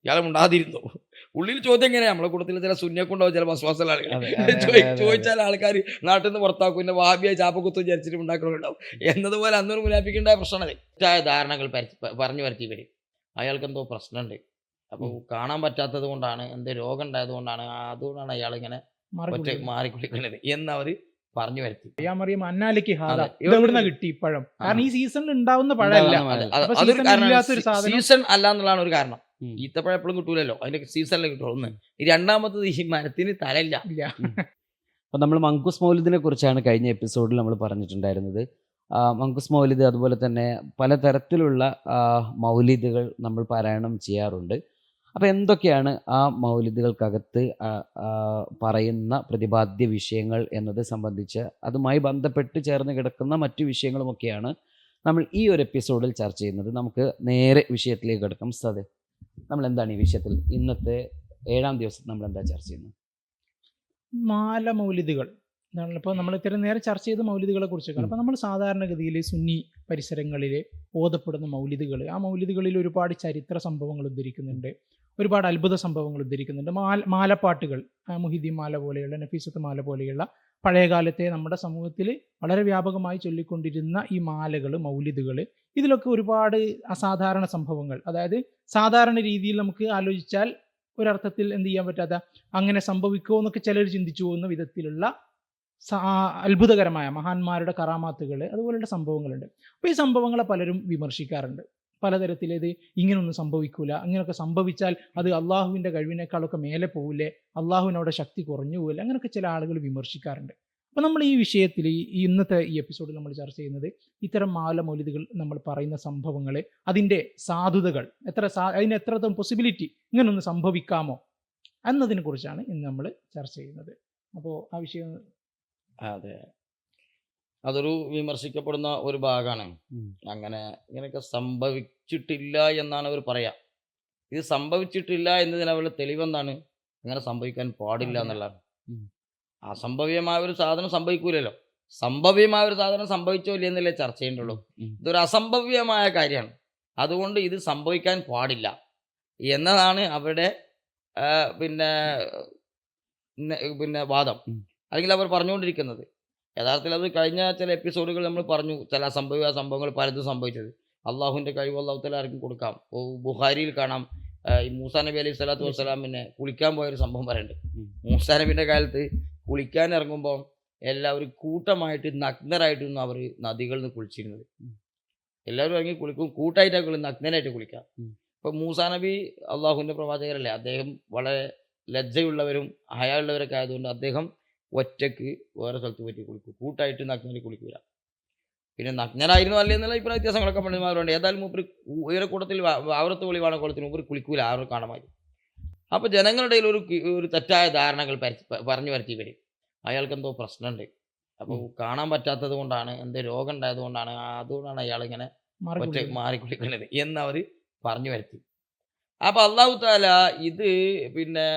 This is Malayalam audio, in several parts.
ഇയാളെ മുണ്ടാതിരുന്നു. ഉള്ളിൽ ചോദ്യം എങ്ങനെയാ, നമ്മളെ കൂട്ടത്തിൽ ചില സുന്നിയൊക്കെ ചില വസ്വാസുള്ള ആളുകൾ ചോദിച്ചാൽ ആൾക്കാർ നാട്ടിൽ നിന്ന് പുറത്താക്കും, പിന്നെ വാബിയായി ചാപ്പക്കുത്ത് വിചാരിച്ചിട്ട് ഉണ്ടാക്കണുണ്ടാവും എന്നതുപോലെ അന്നൊരു മുനാഫിക്കുണ്ടായ പ്രശ്നമാണ്. തെറ്റായ ധാരണകൾ പറഞ്ഞു വരുത്തി വരും. അയാൾക്ക് എന്തോ പ്രശ്നമുണ്ട്, അപ്പോൾ കാണാൻ പറ്റാത്തത് കൊണ്ടാണ്, എന്തോ രോഗം ഉണ്ടായത് കൊണ്ടാണ്, അതുകൊണ്ടാണ് അയാൾ ഇങ്ങനെ ഒറ്റ മാറിക്കുളിക്കുന്നത് എന്നവർ പറഞ്ഞു വരുത്തി. കിട്ടി പഴം, കാരണം ഈ സീസണിൽ ഉണ്ടാവുന്ന പഴമല്ല, സീസൺ അല്ല എന്നുള്ളതാണ് ഒരു കാരണം. ഈത്തപ്പഴം എപ്പോഴും കിട്ടൂലല്ലോ, അതിന്റെ സീസണിൽ കിട്ടുള്ളൂ. ഒന്ന് രണ്ടാമത്തത്, ഈ മരത്തിന് തലയില്ല. അപ്പോൾ നമ്മൾ മങ്കൂസ് മൗലിദിനെ കുറിച്ചാണ് കഴിഞ്ഞ എപ്പിസോഡിൽ നമ്മൾ പറഞ്ഞിട്ടുണ്ടായിരുന്നത്. മങ്കൂസ് മൗലിദ് അതുപോലെ തന്നെ പലതരത്തിലുള്ള മൗലിദുകൾ നമ്മൾ പാരായണം ചെയ്യാറുണ്ട്. അപ്പോൾ എന്തൊക്കെയാണ് ആ മൗലിദുകൾക്കകത്ത് പറയുന്ന പ്രതിപാദ്യ വിഷയങ്ങൾ എന്നത് സംബന്ധിച്ച് അതുമായി ബന്ധപ്പെട്ട് ചേർന്ന് കിടക്കുന്ന മറ്റു വിഷയങ്ങളുമൊക്കെയാണ് നമ്മൾ ഈ ഒരു എപ്പിസോഡിൽ ചർച്ച ചെയ്യുന്നത്. നമുക്ക് നേരെ വിഷയത്തിലേക്ക് കിടക്കാം. ഉസ്താദേ, നമ്മൾ എന്താണ് ഈ വിഷയത്തിൽ ഇന്നത്തെ 7ാം ദിവസം നമ്മൾ എന്താ ചർച്ച ചെയ്യുന്നത്? മാല മൗലിദുകൾ. ഇപ്പോൾ നമ്മൾ ഇത്ര നേരെ ചർച്ച ചെയ്ത മൗലിദുകളെ കുറിച്ചൊക്കെയാണ്. അപ്പോൾ നമ്മൾ സാധാരണഗതിയിൽ സുന്നി പരിസരങ്ങളിൽ ഓതപ്പെടുന്ന മൗലിദുകൾ, ആ മൗലിദുകളിൽ ഒരുപാട് ചരിത്ര സംഭവങ്ങൾ ഉദ്ധരിക്കുന്നുണ്ട്, ഒരുപാട് അത്ഭുത സംഭവങ്ങൾ ഉദ്ധരിക്കുന്നുണ്ട്. മാലപ്പാട്ടുകൾ, മുഹിദ്ദീൻ മാല പോലെയുള്ള, നഫീസത്ത് മാല പോലെയുള്ള പഴയകാലത്തെ നമ്മുടെ സമൂഹത്തിൽ വളരെ വ്യാപകമായി ചൊല്ലിക്കൊണ്ടിരുന്ന ഈ മാലകൾ, മൗലിദുകൾ, ഇതിലൊക്കെ ഒരുപാട് അസാധാരണ സംഭവങ്ങൾ, അതായത് സാധാരണ രീതിയിൽ നമുക്ക് ആലോചിച്ചാൽ ഒരർത്ഥത്തിൽ എന്ത് ചെയ്യാൻ പറ്റാത്ത, അങ്ങനെ സംഭവിക്കുമോ എന്നൊക്കെ ചിലർ ചിന്തിച്ചു പോകുന്ന വിധത്തിലുള്ള അത്ഭുതകരമായ മഹാന്മാരുടെ കറാമാത്തുകൾ, അതുപോലുള്ള സംഭവങ്ങളുണ്ട്. അപ്പോൾ ഈ സംഭവങ്ങളെ പലരും വിമർശിക്കാറുണ്ട്. പലതരത്തിലേത് ഇങ്ങനൊന്നും സംഭവിക്കൂല, അങ്ങനെയൊക്കെ സംഭവിച്ചാൽ അത് അള്ളാഹുവിൻ്റെ കഴിവിനേക്കാളൊക്കെ മേലെ പോവില്ലേ, അള്ളാഹുവിനവിടെ ശക്തി കുറഞ്ഞു പോവില്ല, അങ്ങനെയൊക്കെ ചില ആളുകൾ വിമർശിക്കാറുണ്ട്. അപ്പോൾ നമ്മൾ ഈ വിഷയത്തിൽ ഇന്നത്തെ ഈ എപ്പിസോഡിൽ നമ്മൾ ചർച്ച ചെയ്യുന്നത് ഇത്തരം മാല മൗലിദുകൾ നമ്മൾ പറയുന്ന സംഭവങ്ങൾ, അതിൻ്റെ സാധുതകൾ, അതിന് എത്രത്തോളം പോസിബിലിറ്റി, ഇങ്ങനൊന്ന് സംഭവിക്കാമോ എന്നതിനെ കുറിച്ചാണ് ഇന്ന് നമ്മൾ ചർച്ച ചെയ്യുന്നത്. അപ്പോൾ ആ വിഷയം, അതെ, അതൊരു വിമർശിക്കപ്പെടുന്ന ഒരു ഭാഗമാണ്. അങ്ങനെ ഇങ്ങനെയൊക്കെ സംഭവിച്ചിട്ടില്ല എന്നാണ് അവർ പറയാ. ഇത് സംഭവിച്ചിട്ടില്ല എന്നതിന് അവരുടെ തെളിവെന്താണ്? അങ്ങനെ സംഭവിക്കാൻ പാടില്ല എന്നുള്ളതാണ്. അസംഭവ്യമായ ഒരു സാധനം സംഭവിക്കൂലല്ലോ. സംഭവ്യമായ ഒരു സാധനം സംഭവിച്ചോ ഇല്ല എന്നല്ലേ ചർച്ച ചെയ്യേണ്ടുള്ളൂ. ഇതൊരു അസംഭവ്യമായ കാര്യമാണ്, അതുകൊണ്ട് ഇത് സംഭവിക്കാൻ പാടില്ല എന്നതാണ് അവരുടെ പിന്നെ വാദം, അല്ലെങ്കിൽ അവർ പറഞ്ഞുകൊണ്ടിരിക്കുന്നത്. യഥാർത്ഥത്തിൽ അത് കഴിഞ്ഞ ചില എപ്പിസോഡുകൾ നമ്മൾ പറഞ്ഞു, ചില അസംഭവ്യ സംഭവങ്ങൾ പലതും സംഭവിച്ചത്. അള്ളാഹുവിൻ്റെ കഴിവ് അള്ളാഹു തആല ആർക്കും കൊടുക്കാം. ബുഖാരിയിൽ കാണാം, ഈ മൂസാ നബി അലൈഹി സ്വലാത്തു വസ്സലാമിനെ കുളിക്കാൻ പോയൊരു സംഭവം പറയുന്നുണ്ട്. മൂസാ നബിൻ്റെ കാലത്ത് കുളിക്കാൻ ഇറങ്ങുമ്പോൾ എല്ലാവരും കൂട്ടമായിട്ട് നഗ്നരായിട്ടൊന്നും അവർ നദികളിൽ നിന്ന് കുളിച്ചിരുന്നത്. എല്ലാവരും ഇറങ്ങി കുളിക്കും, കൂട്ടായിട്ടാണ് നഗ്നരായിട്ട് കുളിക്കുക. ഇപ്പം മൂസാ നബി അള്ളാഹുവിൻ്റെ പ്രവാചകരല്ലേ, അദ്ദേഹം വളരെ ലജ്ജയുള്ളവരും ഹയാളുള്ളവരൊക്കെ ആയതുകൊണ്ട് അദ്ദേഹം ഒറ്റക്ക് വേറെ സ്ഥലത്ത് പോയിട്ട് കുളിക്കും, കൂട്ടായിട്ട് നഗ്നയിൽ കുളിക്കൂല. പിന്നെ നഗ്നനായിരുന്നു അല്ലേ എന്നുള്ള ഇപ്പം വ്യത്യാസങ്ങളൊക്കെ പണ്ഡിതന്മാരുണ്ട്. ഏതായാലും മൂപ്പര് ഉയര കൂട്ടത്തിൽ ആവറത്ത് വെളിവാണ കുളത്തിന് മൂപ്പര് കുളിക്കൂല, ആരും കാണാമായി. അപ്പോൾ ജനങ്ങളുടെ ഒരു തെറ്റായ ധാരണകൾ പറഞ്ഞു വരുത്തി വരും. അയാൾക്ക് എന്തോ പ്രശ്നമുണ്ട്, അപ്പോൾ കാണാൻ പറ്റാത്തത് കൊണ്ടാണ്, എന്തോ രോഗം ഉണ്ടായത് കൊണ്ടാണ്, അതുകൊണ്ടാണ് അയാളിങ്ങനെ ഒറ്റ മാറിക്കുളിക്കുന്നത് എന്നവർ പറഞ്ഞു വരുത്തി. അപ്പോൾ അള്ളാഹു തആല ഇത് പിന്നെ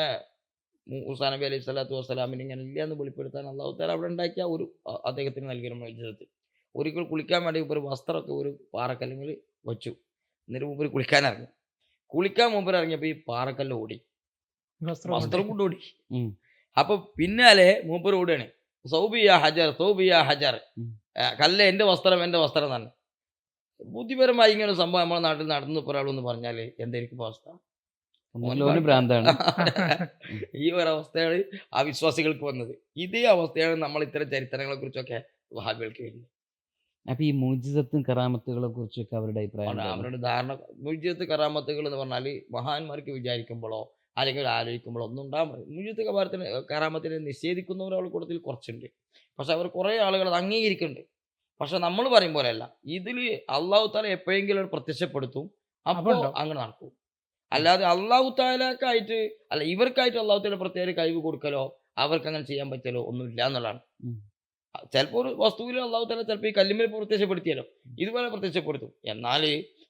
മൂസാ നബി അലൈഹി സ്വലാത്തു വസ്സലാമിന് ഇങ്ങനെ ഇല്ല എന്ന് വെളിപ്പെടുത്താൻ അള്ളാഹു തആല അവിടെ ഉണ്ടാക്കിയ ഒരു അദ്ദേഹത്തിന് നൽകിയ മുഅ്ജിസത്ത്. ഒരിക്കൽ കുളിക്കാൻ വേണ്ടി ഒരു വസ്ത്രമൊക്കെ ഒരു പാറക്കല്ലിൽ വെച്ചു, എന്നിട്ട് മൂപ്പര് കുളിക്കാൻ ഇറങ്ങി. കുളിക്കാൻ മൂപ്പര് ഇറങ്ങിയപ്പോൾ ഈ പാറക്കല്ല് ഓടി, വസ്ത്രം കൊണ്ട് ഓടി. അപ്പൊ പിന്നാലെ മൂപ്പര് ഓടുകയാണ്, സൗബിയ ഹജർ സൗബിയ ഹജർ, കല്ല് എൻ്റെ വസ്ത്രം എൻ്റെ വസ്ത്രം തന്നെ. ബുദ്ധിപരമായി ഇങ്ങനെ ഒരു സംഭവം നമ്മുടെ നാട്ടിൽ നടന്നു ഒരാളെന്ന് പറഞ്ഞാൽ എന്തായിരിക്കും അവസ്ഥ? ഭ്രാന്താണ്. ഈ ഒരവസ്ഥയാണ് ആ വിശ്വാസികൾക്ക് വന്നത്. ഇതേ അവസ്ഥയാണ് നമ്മൾ ഇത്തരം ചരിത്രങ്ങളെ കുറിച്ചൊക്കെ വഹാബികൾക്ക് വരുന്നത്. അപ്പൊ ഈ മുഅ്ജിസത്തും കറാമത്തുകളെ കുറിച്ചൊക്കെ അവരുടെ അഭിപ്രായം, അവരുടെ ധാരണ, മുഅ്ജിസത്ത് കറാമത്തുകൾ എന്ന് പറഞ്ഞാൽ മഹാന്മാർക്ക് വിചാരിക്കുമ്പോഴോ അല്ലെങ്കിൽ ആലോചിക്കുമ്പോഴോ ഒന്നും ഉണ്ടാകാൻ പറയും. മുഅ്ജിസത്ത് കറാമത്തിനെ നിഷേധിക്കുന്നവർ അവരുടെ കൂട്ടത്തിൽ കുറച്ചുണ്ട്, പക്ഷെ അവർ കുറേ ആളുകൾ അത് അംഗീകരിക്കുന്നുണ്ട്. പക്ഷെ നമ്മൾ പറയും പോലെയല്ല, ഇതിൽ അള്ളാഹു തആല എപ്പോഴെങ്കിലും പ്രത്യക്ഷപ്പെടുത്തും, അപ്പോൾ അങ്ങനെ നടക്കും. അല്ലാതെ അള്ളാഹു തആലക്കായിട്ട് അല്ല, ഇവർക്കായിട്ട് അള്ളാഹു തആല പ്രത്യേക കഴിവ് കൊടുക്കലോ അവർക്ക് അങ്ങനെ ചെയ്യാൻ പറ്റലോ ഒന്നുമില്ല എന്നുള്ളതാണ്. ചിലപ്പോൾ ഒരു വസ്തുവിൽ അള്ളാഹു തആല ചിലപ്പോൾ ഈ കല്ലുമേൽ പ്രത്യക്ഷപ്പെടുത്തിയാലോ ഇതുപോലെ പ്രത്യക്ഷപ്പെടുത്തും. എന്നാൽ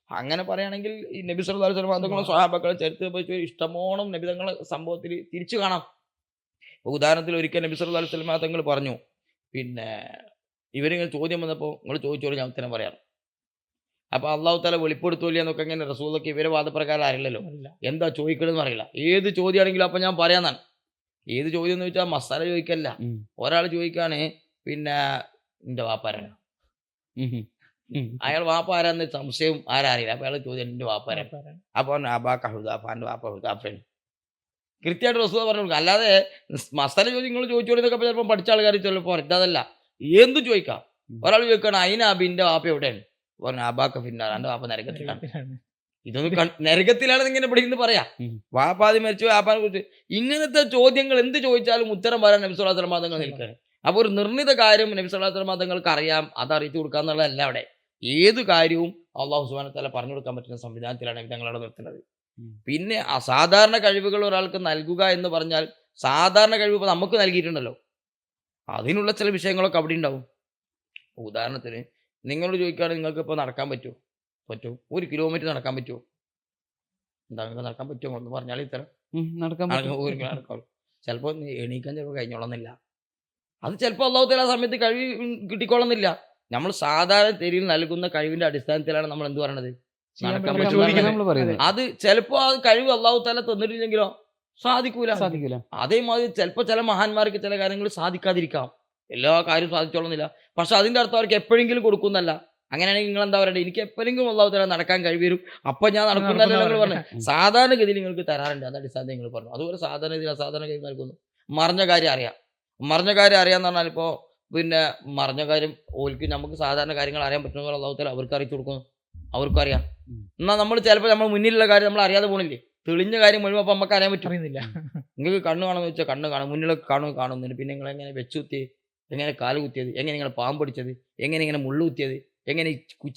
അങ്ങനെ പറയുകയാണെങ്കിൽ ഈ നബി സല്ലല്ലാഹു അലൈഹി വസല്ലം തങ്ങളുടെ സ്വഹാബക്കളെ ചരിത്രം വെച്ച് ഇഷ്ടമോണം നബി തങ്ങളെ സംഭവത്തിൽ തിരിച്ചു കാണാം. ഉദാഹരണത്തിൽ ഒരിക്കൽ നബി സല്ലല്ലാഹു അലൈഹി വസല്ലം തങ്ങൾ പറഞ്ഞു, പിന്നെ ഇവരിങ്ങനെ ചോദ്യം വന്നപ്പോൾ നിങ്ങൾ ചോദിച്ചോളൂ, ഞാൻ ഉത്തരം പറയാം. അപ്പോൾ അള്ളാഹു തആല വെളിപ്പെടുത്തൂല എന്നൊക്കെ ഇങ്ങനെ റസൂലൊക്കെ ഇവരെ വാദപ്രകാരം അറിയില്ലല്ലോ. അല്ല. എന്താ ചോദിക്കണമെന്ന് അറിയില്ല. ഏത് ചോദ്യമാണെങ്കിലും അപ്പം ഞാൻ പറയാന്നാണ്. ഏത് ചോദ്യം എന്ന് വെച്ചാൽ മസാല ചോദിക്കല്ല. ഒരാൾ ചോദിക്കാണ് പിന്നെ എൻ്റെ വാപ്പാരാണ്, അയാൾ വാപ്പ ആരാന്ന് സംശയം ആരറിയില്ല. അപ്പോൾ അയാൾ ചോദ്യം എൻ്റെ വാപ്പാരാണ്. അപ്പോൾ പറഞ്ഞു അബാക്ക ഹുദാഫ, എൻ്റെ വാപ്പ ഹുദാഫയാണ്. കൃത്യമായിട്ട് റസൂൽ പറഞ്ഞു കൊടുക്കുക. അല്ലാതെ മസാല ചോദ്യങ്ങൾ ചോദിച്ചോളിന്നൊക്കെ ചിലപ്പോൾ പഠിച്ച ആൾക്കാർ ചിലപ്പോൾ പറയും അതല്ല, എന്തും ചോദിക്കാം. ഒരാൾ ചോദിക്കണം അതിന് അബിൻ്റെ വാപ്പ എവിടെയാണ്, പറഞ്ഞു അബാക്ക ഫിന്നാർ, എൻ്റെ വാപ്പ നരകത്തിലാണ്. ഇതൊന്നും നരകത്തിലാണെന്ന് ഇങ്ങനെ പഠിക്കുന്നത് പറയാം. വാപ്പാതി മരിച്ചു വാപ്പാനെ കുറിച്ച് ഇങ്ങനത്തെ ചോദ്യങ്ങൾ എന്ത് ചോദിച്ചാലും ഉത്തരം പറയാൻ നബി സ്വല്ലല്ലാഹു അലൈഹി വസല്ലം തങ്ങൾ നിൽക്കുകയാണ്. അപ്പോൾ ഒരു നിർണിത കാര്യം നബി സ്വല്ലല്ലാഹു അലൈഹി വസല്ലം തങ്ങൾക്ക് അറിയാം, അത് അറിയിച്ചു കൊടുക്കുക എന്നുള്ളതല്ല അവിടെ. ഏത് കാര്യവും അള്ളാഹു സുബ്ഹാനഹു വ തആല പറഞ്ഞു കൊടുക്കാൻ പറ്റുന്ന സംവിധാനത്തിലാണ് നബി തങ്ങളവിടെ നിർത്തുന്നത്. പിന്നെ അസാധാരണ കഴിവുകൾ ഒരാൾക്ക് നൽകുക എന്ന് പറഞ്ഞാൽ സാധാരണ കഴിവ് ഇപ്പോൾ നമുക്ക് നൽകിയിട്ടുണ്ടല്ലോ, അതിനുള്ള ചില വിഷയങ്ങളൊക്കെ അവിടെ ഉണ്ടാവും. ഉദാഹരണത്തിന് നിങ്ങളോട് ചോദിക്കുകയാണെങ്കിൽ നിങ്ങൾക്ക് ഇപ്പോൾ നടക്കാൻ പറ്റുമോ? 1 കിലോമീറ്റർ നടക്കാൻ പറ്റുമോ? എന്താ നിങ്ങൾക്ക് നടക്കാൻ പറ്റുമോ എന്ന് പറഞ്ഞാൽ ഇത്തരം നടക്കാൻ നടക്കാം. ചിലപ്പോൾ എണീക്കാൻ ചിലപ്പോൾ കഴിഞ്ഞോളന്നില്ല. അത് ചിലപ്പോൾ അള്ളാഹു തആല ആ സമയത്ത് കഴിവ് കിട്ടിക്കോളുന്നില്ല. നമ്മൾ സാധാരണ തെരിയിൽ നൽകുന്ന കഴിവിന്റെ അടിസ്ഥാനത്തിലാണ് നമ്മൾ എന്ത് പറയണത്, നടക്കാൻ പറ്റും. അത് ചിലപ്പോൾ ആ കഴിവ് അള്ളാഹു തആല തന്നിട്ടില്ലെങ്കിലോ സാധിക്കൂല. അതേമാതിരി ചിലപ്പോൾ ചില മഹാന്മാർക്ക് ചില കാര്യങ്ങൾ സാധിക്കാതിരിക്കാം, എല്ലാ കാര്യവും സാധിച്ചോളുന്നില്ല. പക്ഷെ അതിന്റെ അർത്ഥം അവർക്ക് എപ്പോഴെങ്കിലും കൊടുക്കുന്നല്ല. അങ്ങനെയാണെങ്കിൽ നിങ്ങൾ എന്താ പറയണ്ടേ, എനിക്ക് എപ്പോഴെങ്കിലും അള്ളാഹു തആല നടക്കാൻ കഴിവ് വരും, അപ്പം ഞാൻ നടക്കുന്നല്ല നിങ്ങൾ പറഞ്ഞു. സാധാരണഗതിയിൽ നിങ്ങൾക്ക് തരാറുണ്ട്, അത് അടിസ്ഥാനത്തിൽ നിങ്ങൾ പറഞ്ഞു. അതുപോലെ സാധാരണഗതിയിൽ അസാധാരണ കഴിവ് നൽകുന്നു. മറിഞ്ഞ കാര്യം അറിയാന്ന് പറഞ്ഞാൽ ഇപ്പോൾ പിന്നെ മറിഞ്ഞ കാര്യം ഓൽക്ക് നമുക്ക് സാധാരണ കാര്യങ്ങൾ അറിയാൻ പറ്റുന്ന അള്ളാഹു തആല അവർക്ക് അറിയിച്ചു കൊടുക്കുന്നു, അവർക്കും അറിയാം. എന്നാൽ നമ്മൾ ചിലപ്പോൾ നമ്മൾ മുന്നിലുള്ള കാര്യം നമ്മൾ അറിയാതെ പോണില്ലേ, തെളിഞ്ഞ കാര്യം മുഴുവൻ അപ്പം നമുക്ക് അറിയാൻ പറ്റുന്നില്ല. നിങ്ങൾക്ക് കണ്ണ് കാണുമെന്ന് വെച്ചാൽ കണ്ണ് കാണും, മുന്നിലൊക്കെ കാണുന്നുണ്ട്. പിന്നെ നിങ്ങൾ എങ്ങനെ വെച്ച് കുത്തിയത്, എങ്ങനെ കാല് കുത്തിയത്, എങ്ങനെ നിങ്ങൾ പാമ്പ് പിടിച്ചത്, എങ്ങനെ ഇങ്ങനെ മുള്ളു കുത്തിയത്, എങ്ങനെ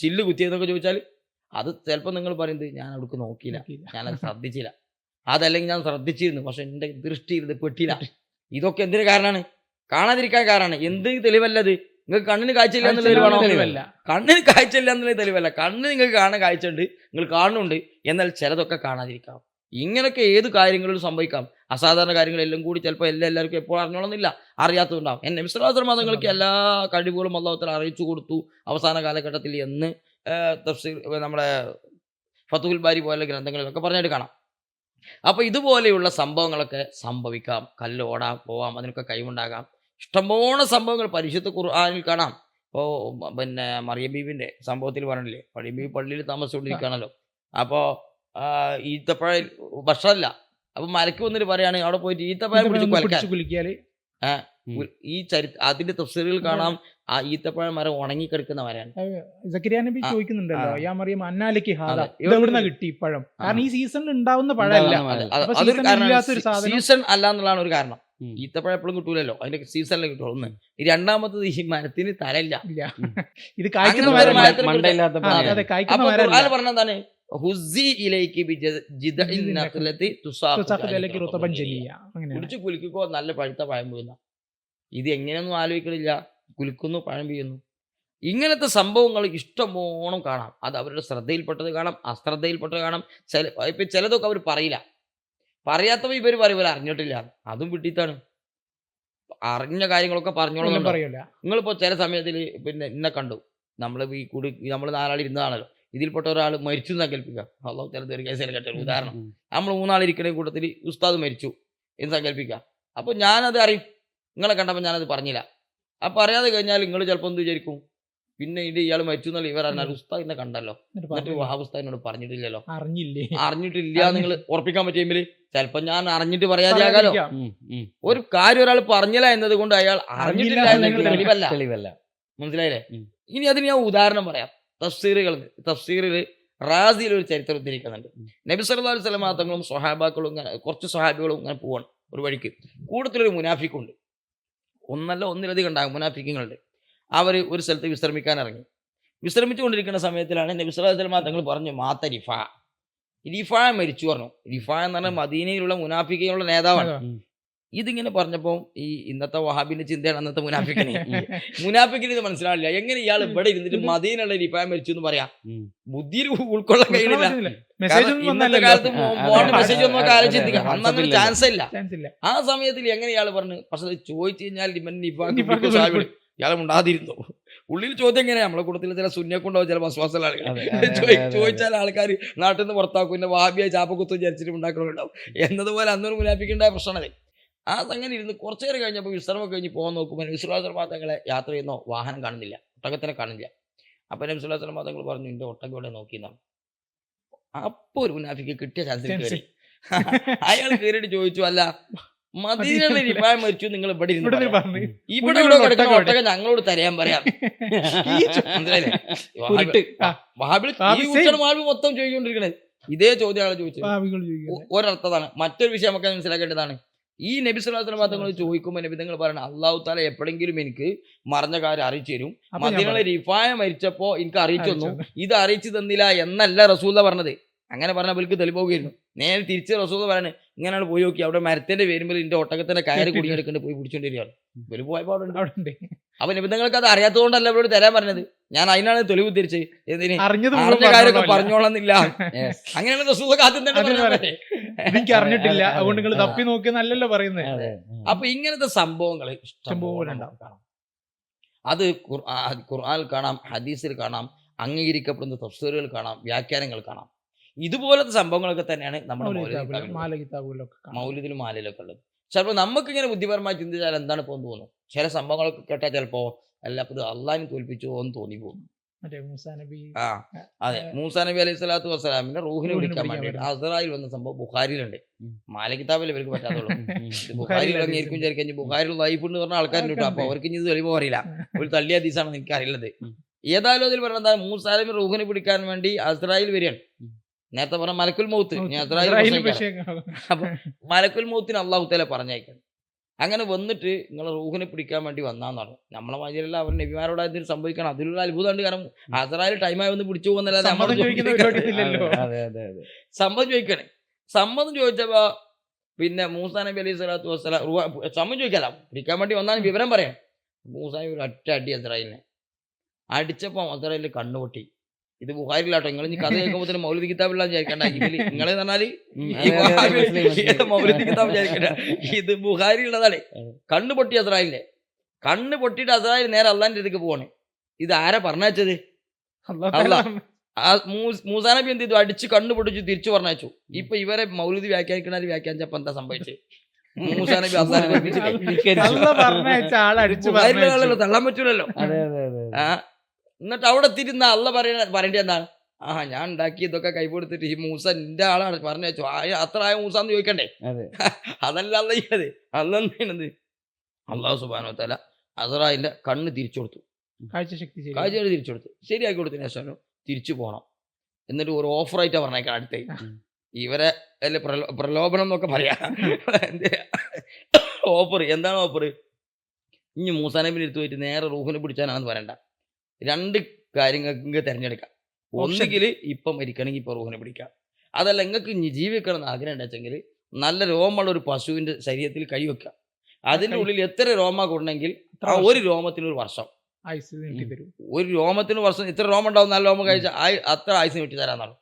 ചില്ല് കുത്തിയതെന്നൊക്കെ ചോദിച്ചാൽ അത് ചിലപ്പോൾ നിങ്ങൾ പറയുന്നത് ഞാൻ അവിടേക്ക് നോക്കിയില്ല, ഞാനത് ശ്രദ്ധിച്ചില്ല, അതല്ലെങ്കിൽ ഞാൻ ശ്രദ്ധിച്ചിരുന്നു പക്ഷെ എൻ്റെ ദൃഷ്ടി ഇത് പെട്ടില്ല. ഇതൊക്കെ എന്തിനു കാരണമാണ്? കാണാതിരിക്കാൻ കാരണമാണ്. എന്ത് തെളിവല്ലത്? നിങ്ങൾക്ക് കണ്ണിന് കാഴ്ചയില്ല എന്നുള്ള തെളിവാണോ? കണ്ണിന് കാഴ്ചയില്ല എന്നുള്ള തെളിവല്ല. കണ്ണ് നിങ്ങൾക്ക് കാണാൻ കാഴ്ചയുണ്ട്, നിങ്ങൾ കാണുന്നുണ്ട്, എന്നാൽ ചിലതൊക്കെ കാണാതിരിക്കാം. ഇങ്ങനെയൊക്കെ ഏത് കാര്യങ്ങളിലും സംഭവിക്കാം. അസാധാരണ കാര്യങ്ങളെല്ലാം കൂടി ചിലപ്പോൾ എല്ലാവർക്കും എപ്പോഴും അറിഞ്ഞോളന്നില്ല, അറിയാത്തതുണ്ടാവും. നബി സ്വല്ലല്ലാഹു അലൈഹി വസല്ലം തങ്ങൾക്ക് എല്ലാ കഴിവുകളും അല്ലാഹു തആല അറിയിച്ചു കൊടുത്തു അവസാന കാലഘട്ടത്തിൽ എന്ന് തഫ്സീർ നമ്മുടെ ഫതുഹുൽ ബാരി പോലുള്ള ഗ്രന്ഥങ്ങളിലൊക്കെ പറഞ്ഞിട്ട് കാണാം. അപ്പോൾ ഇതുപോലെയുള്ള സംഭവങ്ങളൊക്കെ സംഭവിക്കാം. കല്ല് ഓടാം, പോവാം, അതിനൊക്കെ കഴിവുണ്ടാകാം. ഇഷ്ടംപോലെ സംഭവങ്ങൾ പരിശുദ്ധ ഖുർആനിൽ കാണാം. ഇപ്പോൾ പിന്നെ മറിയം ബീവിൻ്റെ സംഭവത്തിൽ പറഞ്ഞില്ലേ, മറിയം ബീവി പള്ളിയിൽ താമസിച്ചുകൊണ്ടിരിക്കുകയാണല്ലോ. അപ്പോൾ ഈത്തപ്പഴം ഭക്ഷണമല്ല, അപ്പൊ മരക്ക് വന്നിട്ട് പറയാണ് അവിടെ പോയിട്ട് ഈത്തപ്പഴം പിടിച്ച് കുലിക്കാൻ. ഈ അതിന്റെ തഫ്സീറുകൾ കാണാം, ആ ഈത്തപ്പഴം മരം ഉണങ്ങിക്കിടക്കുന്ന മരമാണ്. സക്കരിയ നബി ചോദിക്കുന്നുണ്ടല്ലോ, യാ മറിയം അന്നാലക്കി ഹാദാ, ഇതെവിടുന്നാ കിട്ടി ഈ പഴം? കാരണം ഈ സീസണിൽ ഉണ്ടാവുന്ന പഴമല്ല, സീസൺ അല്ല എന്നുള്ളതാണ് ഒരു കാരണം. ഈത്തപ്പഴം എപ്പോഴും കിട്ടൂലല്ലോ, അതിന്റെ സീസണിൽ കിട്ടുള്ളൂ. ഒന്ന് രണ്ടാമത്തത് ഈ മരത്തിന് തലയില്ല, ഇത് കായ്ക്കുന്ന പറഞ്ഞതാണ് കുടിച്ചു കുലിക്കോ നല്ല പഴുത്ത പഴം വീഴുന്ന. ഇത് എങ്ങനെയൊന്നും ആലോചിക്കണില്ല, കുലിക്കുന്നു, പഴം വീഴുന്നു. ഇങ്ങനത്തെ സംഭവങ്ങൾ ഇഷ്ടമോണം കാണാം. അത് അവരുടെ ശ്രദ്ധയിൽപ്പെട്ടത് കാണാം, അശ്രദ്ധയിൽപ്പെട്ടത് കാണാം. ഇപ്പൊ ചിലതൊക്കെ അവർ പറയില്ല, പറയാത്തവ ഇവർ പറയുമ്പോൾ അറിഞ്ഞിട്ടില്ല, അതും വിട്ടിത്താണ്. അറിഞ്ഞ കാര്യങ്ങളൊക്കെ പറഞ്ഞോളൂ. നിങ്ങളിപ്പോ ചില സമയത്തിൽ പിന്നെ ഇന്നെ കണ്ടു, നമ്മൾ ഈ നമ്മൾ 4 ആൾ ഇരുന്നതാണല്ലോ, ഇതിൽപ്പെട്ട ഒരാൾ മരിച്ചു എന്നാ കൽപ്പിക്കുക. അള്ളാഹു തആല ദീർഘായുസ്സ കേട്ടോ. ഉദാഹരണം, നമ്മൾ 3 ആൾ ഇരിക്കുന്ന കൂട്ടത്തിൽ ഉസ്താദ് മരിച്ചു എന്ന് സങ്കല്പിക്കുക. അപ്പോൾ ഞാനത് അറിയും, നിങ്ങളെ കണ്ടപ്പോൾ ഞാനത് പറഞ്ഞില്ല. അപ്പോൾ അറിയാതെ കഴിഞ്ഞാൽ നിങ്ങൾ ചിലപ്പോൾ എന്ത് വിചാരിക്കും, പിന്നെ ഇയാൾ മരിച്ചു എന്നുള്ള ഇവർ അറിഞ്ഞാൽ ഉസ്താദിനെ കണ്ടല്ലോ, എന്നിട്ട് വഹാബ് ഉസ്താദിനോട് പറഞ്ഞിട്ടില്ലല്ലോ, അറിഞ്ഞിട്ടില്ല നിങ്ങൾ ഉറപ്പിക്കാൻ പറ്റിയെങ്കിൽ ചിലപ്പോൾ ഞാൻ അറിഞ്ഞിട്ട് പറയാതെയാകാലോ. ഒരു കാര്യം ഒരാൾ പറഞ്ഞില്ല എന്നത് കൊണ്ട് അയാൾ അറിഞ്ഞിട്ടില്ല എന്നത് തെളിവല്ല. മനസ്സിലായില്ലേ? ഇനി അതിന് ഞാൻ ഉദാഹരണം പറയാം. തഫ്സീറിൽ റാസിയിൽ ഒരു ചരിത്രം ഉദ്ധരിക്കുന്നുണ്ട്. നബി സല്ലല്ലാഹു അലൈഹി വസല്ലം തങ്ങളും സ്വഹാബാക്കളും ഇങ്ങനെ കുറച്ച് സ്വഹാബികളും ഇങ്ങനെ പോവാണ് ഒരു വഴിക്ക്. കൂട്ടത്തിലൊരു മുനാഫിക്കുണ്ട്, ഒന്നല്ല ഒന്നിലധികം ഉണ്ടാകും മുനാഫിക്കുകളുണ്ട്. അവർ ഒരു സ്ഥലത്ത് വിശ്രമിക്കാൻ ഇറങ്ങി. വിശ്രമിച്ചുകൊണ്ടിരിക്കുന്ന സമയത്തിലാണ് നബി സല്ലല്ലാഹു അലൈഹി വസല്ലം തങ്ങൾ പറഞ്ഞു മാത്ത റിഫ മരിച്ചു പറഞ്ഞു. റിഫ എന്ന് പറഞ്ഞാൽ മദീനയിലുള്ള മുനാഫിക്കയുള്ള നേതാവാണ്. ഇതിങ്ങനെ പറഞ്ഞപ്പോൾ ഈ ഇന്നത്തെ വഹാബിന്റെ ചിന്തയാണ് അന്നത്തെ മുനാഫിക്കിന് ഇത് മനസ്സിലാവില്ല. എങ്ങനെ ഇയാൾ ഇവിടെ ഇരുന്നിട്ട് മദീനയുള്ള റിഫ മരിച്ചു എന്ന് പറയാം? ബുദ്ധിയിൽ ഉൾക്കൊള്ളാൻ കഴിയുന്നില്ല. ഇന്നത്തെ കാലത്ത് മെസ്സേജ് ഒന്നും ഒക്കെ ആലോചിക്കാം, അന്നൊന്നും ചാൻസ് ഇല്ല. ആ സമയത്തിൽ എങ്ങനെ ഇയാൾ പറഞ്ഞു? പക്ഷെ അത് ചോദിച്ചു കഴിഞ്ഞാൽ ഇയാൾ ഉണ്ടാതിരുന്നു. ഉള്ളിൽ ചോദ്യം എങ്ങനെയാ നമ്മളെ കൂട്ടത്തിൽ ചില സുന്നിയൊക്കെ ചില വസ്വാസമുള്ള ആളുകൾ അതെ, അതെ, അതെ, അതെ. ചോദിച്ചാൽ ആൾക്കാർ നാട്ടിൽ നിന്ന് പുറത്താക്കും, പിന്നെ വാബിയായി ചാപ്പക്കുത്തും വിചാരിച്ചിട്ട് ഉണ്ടാക്കണുണ്ടാവും എന്നതുപോലെ അന്നൊരു മുനാഫിക്കുണ്ടായ പ്രശ്നമാണത്. ആ അങ്ങനെ ഇരുന്ന് കുറച്ചു നേരം കഴിഞ്ഞപ്പോൾ വിശ്രമം കഴിഞ്ഞ് പോകാൻ നോക്കുമ്പോൾ വിശ്വാസ തങ്ങളെ യാത്ര ചെയ്യുന്നോ വാഹനം കാണുന്നില്ല, ഒട്ടകത്തിനെ കാണുന്നില്ല. അപ്പം നബി സ്വല്ലല്ലാഹു അലൈഹി വസല്ലം തങ്ങൾ പറഞ്ഞു എൻ്റെ ഒട്ടകം ഇവിടെ നോക്കിയെന്നാണ്. അപ്പോൾ ഒരു മുനാഫിക്ക് കിട്ടിയ ചാൻസിൽ കയറി. അയാൾ കയറിയിട്ട് ചോദിച്ചു, അല്ല മദീനയിൽ ഇബ്രാഹിം മരിച്ചു നിങ്ങൾ ഇവിടെ ഇരുന്ന് ഇവിടെ പറയാം. പറഞ്ഞു ഇവിടെ ഇവിടെ കിടക്കുന്ന ഒട്ടകം ഞങ്ങളോട് തരാൻ പറയാം. മനസ്സിലായില്ലേ? ഉരുട്ട്. ആ, വഹാബിൽ വഹാബി ഈ ഉച്ചയുടെ മാബി മൊത്തം ചോദിക്കൊണ്ടിരിക്കണേ ഇതേ ചോദ്യമാണ് ചോദിച്ചത്. ഭാവികൾ ചോദിക്കുന്നത്. ഒരർത്ഥതാണ്. മറ്റൊരു വിഷയം നമുക്ക് മനസ്സിലാക്കേണ്ടതാണ്. ഈ നബി സല്ലല്ലാഹു അലൈഹി വസല്ലം തങ്ങൾ ചോദിക്കുമ്പോൾ നബി തങ്ങൾ പറയണം അല്ലാഹു തആല എപ്പോഴെങ്കിലും എനിക്ക് മറഞ്ഞ കാര്യം അറിയിച്ചു തരും. അപ്പൊ ഞാൻ മദീനയിലെ പറയാം. റിഫായ മരിച്ചപ്പോ എനിക്ക് അറിയിച്ചു തന്നു, അറിയിച്ചു ഇത് അറിയിച്ചു തന്നില്ല എന്നല്ല റസൂല പറഞ്ഞത്. അങ്ങനെ പറഞ്ഞ അവർക്ക് തെളിവുകയായിരുന്നു. നേരെ തിരിച്ച് റസൂല പറയണേ ഇങ്ങനെയാണ് പോയി നോക്കി അവിടെ മരത്തിന്റെ പേരുമ്പോൾ എന്റെ ഒട്ടകത്തിന്റെ കയറ് കുടിയെടുക്കേണ്ടി പോയി പിടിച്ചോണ്ടിരിക്കുകയാണ്. ഇവര് പോയപ്പോ അവിടെ ഉണ്ട്. അവിടെ ഉണ്ട്. അപ്പൊ നിബന്ധനകൾക്ക് അത് അറിയാത്തതുകൊണ്ടല്ല അവരോട് തരാൻ പറഞ്ഞത്. ഞാൻ അതിനാണ് തെളിവ് തിരിച്ച് എന്തിന് അറിഞ്ഞത് അറിഞ്ഞ മുഴുവൻ കാര്യമൊക്കെ പറഞ്ഞോളാം. പറഞ്ഞോളന്നില്ല. Yes. അങ്ങനെയാണ് റസൂല ആദ്യം തന്നെ അത് പറഞ്ഞത്. പറയാം. എനിക്ക് അറിഞ്ഞിട്ടില്ല, അതെ, അതെ, അതുകൊണ്ട് നിങ്ങൾ അതെ. തപ്പി നോക്കിയെന്നല്ലല്ലോ പറയുന്നത്. അതെ. അപ്പൊ ഇങ്ങനത്തെ സംഭവങ്ങൾ ഇഷ്ടംപോലെ ഉണ്ടാവും. അത് ഖുർആനിൽ കാണാം, ഹദീസിൽ കാണാം, അംഗീകരിക്കപ്പെടുന്ന തഫ്സീറുകൾ കാണാം, വ്യാഖ്യാനങ്ങൾ കാണാം. ഇതുപോലത്തെ സംഭവങ്ങളൊക്കെ തന്നെയാണ് നമ്മുടെ മാല കിതാബുകളിലൊക്കെ കാണാം. മൗലിദിലും മാലയിലൊക്കെ ഉള്ളത്. ചിലപ്പോൾ നമുക്കിങ്ങനെ ബുദ്ധിപരമായി ചിന്തിച്ചാൽ എന്താണ് ഇപ്പോൾ തോന്നുന്നു. ചില സംഭവങ്ങളൊക്കെ കേട്ടാൽ ചിലപ്പോൾ അല്ല അപ്പോൾ ഇത് അള്ളാഹിനെ തോൽപ്പിച്ചോ എന്ന് തോന്നിപ്പോകും. മറ്റേ മൂസാ നബി ആ അതെ, മൂസാ നബി അലൈഹി സ്വലാത്തു വസ്സലാമിന്റെ റൂഹിനെ റൂഹിനെ വിളിക്കാൻ വിളിക്കാൻ വേണ്ടി അസ്റായിൽ വന്ന സംഭവം ബുഖാരിയിലുണ്ട്. ഉം. മാല കിതാബിൽ ഇവർക്ക് പറ്റാത്തുള്ളൂ. ബുഖാരിയിൽ ബുഖാരിയിൽ ഹദീസ് അംഗീകരിക്കും ഉണ്ട്. വിചാരിക്കാൻ ബുഖാരിൽ ലൈഫ് എന്ന് പറഞ്ഞ ആൾക്കാരുണ്ട് കേട്ടോ. അപ്പൊ അവർക്ക് ഇനി ഇത് തെളിവ് അറിയില്ല. ഒരു തള്ളിയ ഹദീസാണ് എനിക്ക് അറിയുന്നത്. ഉം. ഏതായാലും അതിൽ പറഞ്ഞത് മൂസാ നബി റൂഹിനെ പിടിക്കാൻ വേണ്ടി അസ്റായിൽ വരികയാണ്. നേരത്തെ പറഞ്ഞ മലക്കുൽ മൗത്ത്. ഇനി അസ്റായിൽ ഇസ്രായേലിൽ പ്രസംഗിക്കാം. പക്ഷേ അപ്പൊ മലക്കുൽ മൗത്തിന് അള്ളാഹു തആല പറഞ്ഞയക്കണം. അങ്ങനെ വന്നിട്ട് നിങ്ങളെ റൂഹിനെ പിടിക്കാൻ വേണ്ടി വന്നാന്ന് നമ്മളെ മാതിരിയല്ല, അവർ നബിമാരോട് അതിന് സംഭവിക്കണം. അതിലുള്ള അത്ഭുതമുണ്ട്. കാരണം അസ്റായിൽ ടൈമായി വന്ന് പിടിച്ചു പോകുന്നല്ലാതെ സമ്മതം ചോദിക്കുന്ന പരിപാടിയില്ലല്ലോ. അതെ, അതെ, അതെ. സമ്മതം ചോദിക്കണേ. സമ്മതം ചോദിച്ചപ്പോ പിന്നെ മൂസാ നബി അലൈഹി സ്വലാത്തു വസ്സലാം സമ്മതം ചോദിക്കാലോ, പിടിക്കാൻ വേണ്ടി വന്നാലും വിവരം പറയാം. മൂസാ നബി ഒരു ഒറ്റ അടി അസ്റായിലിനെ അടിച്ചപ്പോ അസ്റായിലിന്റെ കണ്ണുപൊട്ടി. ഇത് ബുഖാരിലാട്ടോ. നിങ്ങൾ ഇനി കഥ കേൾക്കുമ്പോൾ മൗലിദ് കിതാബില്ല വിചാരിക്കണ്ട. ഇതിൽ നിങ്ങളെ പറഞ്ഞാല് ഉം, ഈ അതെ, അതെ, വഹാബി മനസ്സിലായി, മനസ്സിലായി. മൗലിദ് കിതാബ് വിചാരിക്കണ്ട. ഇത് ബുഖാരിയുള്ളതാണ്. കണ്ണ് പൊട്ടി അസ്റായിലിന്റെ കണ്ണ് പൊട്ടിയിട്ട് അസ്റായിൽ നേരെ അള്ളാന്റെ അടുത്തേക്ക് പോവാണ്. ഇത് ആരാ പറഞ്ഞത്? അല്ലാഹു അല്ലാ. തആല ആ മൂസാ നബി എന്ത് ചെയ്തു? അടിച്ച് കണ്ണു പൊട്ടിച്ചു തിരിച്ചു പറഞ്ഞു. ഇപ്പൊ ഇവരെ മൗലിദ് വ്യാഖ്യാനിക്കണ വ്യാഖ്യാനിച്ചപ്പോ എന്താ സംഭവിച്ചത്? മൂസാ നബി അള്ളാഹിനെ തോൽപ്പിച്ചില്ലേ? അല്ലാഹ് പറഞ്ഞയച്ച ആളെ അടിച്ചു ബുഖാരിയിലുള്ള പറഞ്ഞു. ആളല്ലേ, തള്ളാൻ പറ്റൂലല്ലോ. അതെ, അതെ, അതെ, ആ എന്നിട്ട് അവിടെ തിരുന്ന അള്ള പറയേണ്ടത് എന്താണ്? ആ ഞാൻ ഉണ്ടാക്കി ഇതൊക്കെ കൈകൊടുത്തിട്ട് ഈ മൂസ നിന്റെ ആളാണ് പറഞ്ഞു. അത്ര ആയ മൂസ എന്ന് ചോദിക്കണ്ടേ? അതെ. അതല്ല അല്ല ചെയ്യണത്. അല്ലെന്നത് അള്ളാഹു സുബ്ഹാനഹു വ തആല അസ്റായിലിന്റെ കണ്ണ് തിരിച്ചു കൊടുത്തു. കാഴ്ചശക്തി ശരി. കാഴ്ചകൾ തിരിച്ചു കൊടുത്തു. ശരിയാക്കി കൊടുത്തതിന് ശേഷം തിരിച്ചു പോകണം. എന്നിട്ട് ഒരു ഓഫറായിട്ടാണ് പറഞ്ഞേക്കണം അടുത്തേ. ഇവരെ അല്ലെ പ്രലോഭനം എന്നൊക്കെ പറയാ. ഓഫർ എന്താണ് ഓഫർ? ഇനി മൂസാ നബിയുടെ അടുത്ത് പോയിട്ട് നേരെ റൂഹിനെ പിടിച്ചാനാണെന്ന് പറയണ്ട. രണ്ട് കാര്യങ്ങൾക്ക് തിരഞ്ഞെടുക്കാം. ഒന്നുകിൽ ഇപ്പം മരിക്കണമെങ്കിൽ ഇപ്പം റൂഹിനെ പിടിക്കാം. അതല്ല നിങ്ങൾക്ക് ഇനി ജീവിക്കണം എന്ന് ആഗ്രഹം ഉണ്ടെങ്കിൽ നല്ല രോമമുള്ള ഒരു പശുവിന്റെ ശരീരത്തിൽ കൈവെക്കാം. അതിൻ്റെ ഉള്ളിൽ എത്ര രോമ കൊണ്ടെങ്കിൽ ആ ഒരു രോമത്തിന് ഒരു വർഷം, ആയുസ് നീട്ടി തരും. ഒരു രോമത്തിന് വർഷം ഇത്ര രോമം ഉണ്ടാവും. നല്ല രോമം കഴിച്ചാൽ അത്ര ആയുസ് നീട്ടി തരാന്നാണ്.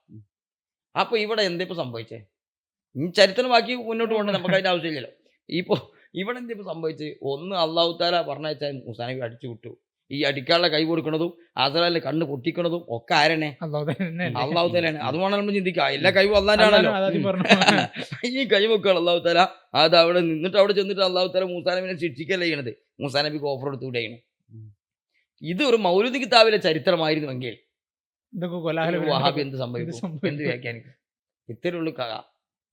അപ്പൊ ഇവിടെ എന്തിപ്പോ സംഭവിച്ചേ? ഈ ചരിത്രം ബാക്കി മുന്നോട്ട് പോകണ്ട, നമുക്ക് അതിന്റെ ആവശ്യമില്ലല്ലോ. ഇപ്പൊ ഇവിടെ എന്തിപ്പോ സംഭവിച്ചത്? ഒന്ന് അള്ളാഹു തആല പറഞ്ഞയച്ചാൽ മൂസാ നബി അടിച്ചു വിട്ടു. ഈ അടിക്കാനുള്ള കൈ കൊടുക്കണതും അസ്റായിലിന്റെ കണ്ണ് പൊട്ടിക്കണതും ഒക്കെ ആരനെ? അല്ലാഹു തആല അള്ളാഹു തആലയാണ്. അതുമാണ് നമ്മൾ ചിന്തിക്കുക. എല്ലാ കഴിവും അള്ളാഹിനാണല്ലോ. അതാദ്യം പറഞ്ഞു. ഈ കഴിവൊക്കെയാണ് അള്ളാഹു തആല. അത് അവിടെ നിന്നിട്ട് അവിടെ ചെന്നിട്ട് അള്ളാഹു തആല മൂസാ നബിനെ ശിക്ഷിക്കല്ലേ ചെയ്യണത്. മൂസാ നബിക്ക് ഓഫർ എടുത്ത് വിടുകയാണ്. ഇത് ഒരു മൗലിദ് കിതാബിലെ ചരിത്രമായിരുന്നുവെങ്കിൽ ഇതൊക്കെ കൊലാഹലം വഹാബി എന്ത് സംഭവിക്കും? എന്ത് വ്യാഖ്യാനിക്കും? ഇത്തരമുള്ള കഥ.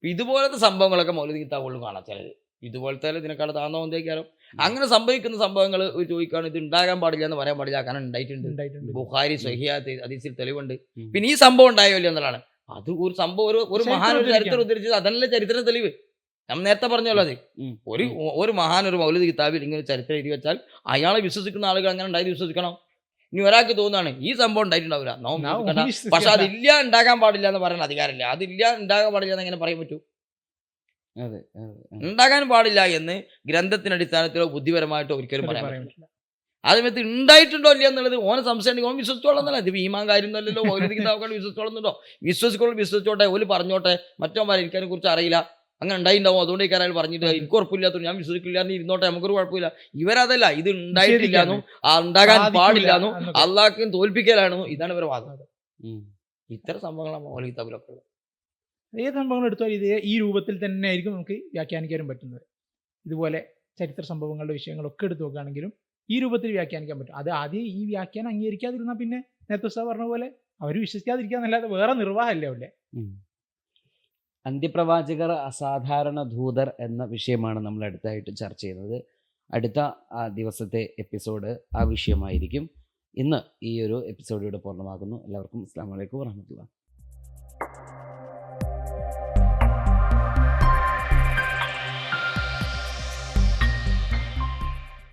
ഇതുപോലത്തെ സംഭവങ്ങളൊക്കെ മൗലിദ് കിതാബുകളിൽ കാണാം. ചിലത് ഇതുപോലത്തെ ഇതിനെക്കാൾ താന്നോ എന്തേക്കാരോ അങ്ങനെ സംഭവിക്കുന്ന സംഭവങ്ങൾ ചോദിക്കുകയാണ്. ഇത് ഉണ്ടാകാൻ പാടില്ല എന്ന് പറയാൻ പാടില്ല, കാരണം ഉണ്ടായിട്ടുണ്ട്. ബുഖാരി സ്വഹിയാത്ത് ഹദീസിൽ തെളിവുണ്ട്. പിന്നെ ഈ സംഭവം ഉണ്ടായോ ഇല്ല എന്നുള്ളതാണ്. അത് ഒരു സംഭവം ഒരു മഹാൻ ഒരു ചരിത്രം ഉദ്ധരിച്ചത് അതല്ലേ ചരിത്ര തെളിവ്. നമ്മൾ നേരത്തെ പറഞ്ഞല്ലോ. അത് ഒരു മഹാൻ ഒരു മൗലിദ് കിതാബിൽ ഇങ്ങനെ ചരിത്രം എഴുതി വെച്ചാൽ അയാളെ വിശ്വസിക്കുന്ന ആളുകൾ അങ്ങനെ ഉണ്ടായി വിശ്വസിക്കണം. ഇനി ഒരാൾക്ക് തോന്നുകയാണ് ഈ സംഭവം ഉണ്ടായിട്ടുണ്ടാവില്ല, പക്ഷെ അതില്ല ഉണ്ടാകാൻ പാടില്ല എന്ന് പറയാൻ അധികാരമില്ല. അതില്ല ഉണ്ടാകാൻ പാടില്ല എന്ന് എങ്ങനെ പറയാൻ പറ്റൂ? ഉണ്ടാകാൻ പാടില്ല എന്ന് ഗ്രന്ഥത്തിന്റെ അടിസ്ഥാനത്തിലോ ബുദ്ധിപരമായിട്ടോ ഒരിക്കലും പറയാൻ പറ്റില്ല. അതിനകത്ത് ഉണ്ടായിട്ടുണ്ടോ ഇല്ല എന്നുള്ളത് ഓനെ സംശയം ഓൻ വിശ്വസിച്ചോളന്നല്ല. ഇത് ഈമാൻ കാര്യമൊന്നുമല്ലല്ലോ. മൗലിദ് കിതാബുകൾ വിശ്വസിച്ചോളുന്നുണ്ടോ? വിശ്വസിച്ചോട്ടെ, ഓല് പറഞ്ഞോട്ടെ. മറ്റോ എനിക്കതിനെ കുറിച്ച് അറിയില്ല. അങ്ങനെ ഉണ്ടായിട്ടുണ്ടാവും, അതുകൊണ്ട് ഈ കാര്യം പറഞ്ഞിട്ട് എനിക്ക് ഉറപ്പില്ലാത്ത ഞാൻ വിശ്വസിക്കില്ല എന്ന് ഇരുന്നോട്ടെ, നമുക്കൊരു കുഴപ്പമില്ല. ഇവരതല്ല, ഇത് ഉണ്ടായിട്ടില്ലാന്നും ഉണ്ടാകാൻ സാധിക്കൂല പാടില്ലാന്നും എന്നൊക്കെ. അള്ളാഹ്ക്കും തോൽപ്പിക്കലാണെന്നും ഇതാണ് ഇവരുടെ വാദം. ഉം. ഇത്തരം സംഭവങ്ങളാണ് മൗലിക കിതാബിലൊക്കെ ഉള്ളത്. ഏത് സംഭവങ്ങൾ എടുത്താൽ ഇത് ഈ രൂപത്തിൽ തന്നെ ആയിരിക്കും നമുക്ക് വ്യാഖ്യാനിക്കാനും പറ്റുന്നത്. ഇതുപോലെ ചരിത്ര സംഭവങ്ങളുടെ വിഷയങ്ങളൊക്കെ എടുത്ത് നോക്കുകയാണെങ്കിലും ഈ രൂപത്തിൽ വ്യാഖ്യാനിക്കാൻ പറ്റും. അത് ആദ്യം ഈ വ്യാഖ്യാനം അംഗീകരിക്കാതിരുന്നാൽ പിന്നെ നേരത്തെ ഉസ്താദ് പറഞ്ഞ പോലെ അവർ വിശ്വസിക്കാതിരിക്കാന്നല്ലാതെ വേറെ നിർവാഹമല്ലേ അവിടെ. ഉം. അന്ത്യപ്രവാചകർ അസാധാരണ ദൂതർ എന്ന വിഷയമാണ് നമ്മൾ അടുത്തായിട്ട് ചർച്ച ചെയ്യുന്നത്. അടുത്ത ദിവസത്തെ എപ്പിസോഡ് ആ വിഷയമായിരിക്കും. ഇന്ന് ഈ ഒരു എപ്പിസോഡ് ഇവിടെ പൂർണ്ണമാകുന്നു. എല്ലാവർക്കും അസ്സലാമു അലൈക്കും വറഹ്മത്തുള്ളാഹി.